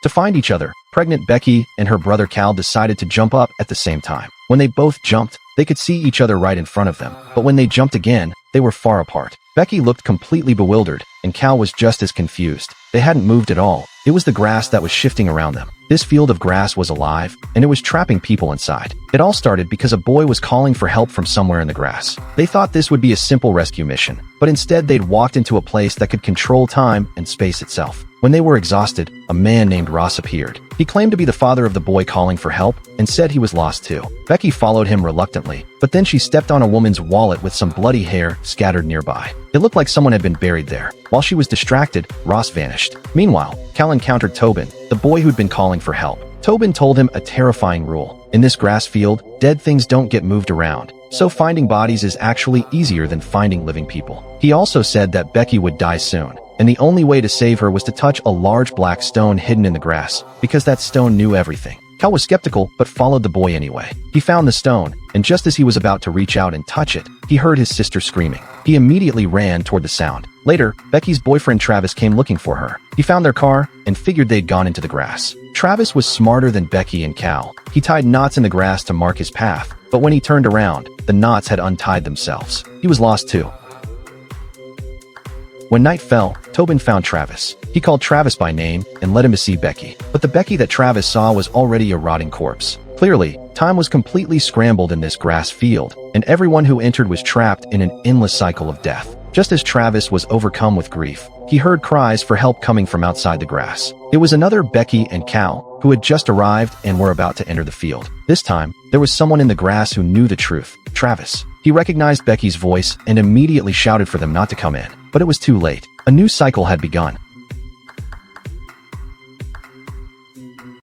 To find each other, pregnant Becky and her brother Cal decided to jump up at the same time. When they both jumped, they could see each other right in front of them, but when they jumped again, they were far apart. Becky looked completely bewildered, and Cal was just as confused. They hadn't moved at all. It was the grass that was shifting around them. This field of grass was alive, and it was trapping people inside. It all started because a boy was calling for help from somewhere in the grass. They thought this would be a simple rescue mission, but instead they'd walked into a place that could control time and space itself. When they were exhausted, a man named Ross appeared. He claimed to be the father of the boy calling for help and said he was lost too. Becky followed him reluctantly, but then she stepped on a woman's wallet with some bloody hair scattered nearby. It looked like someone had been buried there. While she was distracted, Ross vanished. Meanwhile, Cal encountered Tobin, the boy who'd been calling for help. Tobin told him a terrifying rule. In this grass field, dead things don't get moved around, so finding bodies is actually easier than finding living people. He also said that Becky would die soon, and the only way to save her was to touch a large black stone hidden in the grass, because that stone knew everything. Cal was skeptical, but followed the boy anyway. He found the stone, and just as he was about to reach out and touch it, he heard his sister screaming. He immediately ran toward the sound. Later, Becky's boyfriend Travis came looking for her. He found their car and figured they'd gone into the grass. Travis was smarter than Becky and Cal. He tied knots in the grass to mark his path, but when he turned around, the knots had untied themselves. He was lost too. When night fell, Tobin found Travis. He called Travis by name and led him to see Becky. But the Becky that Travis saw was already a rotting corpse. Clearly, time was completely scrambled in this grass field, and everyone who entered was trapped in an endless cycle of death. Just as Travis was overcome with grief, he heard cries for help coming from outside the grass. It was another Becky and Cal, who had just arrived and were about to enter the field. This time, there was someone in the grass who knew the truth: Travis. He recognized Becky's voice and immediately shouted for them not to come in. But it was too late. A new cycle had begun.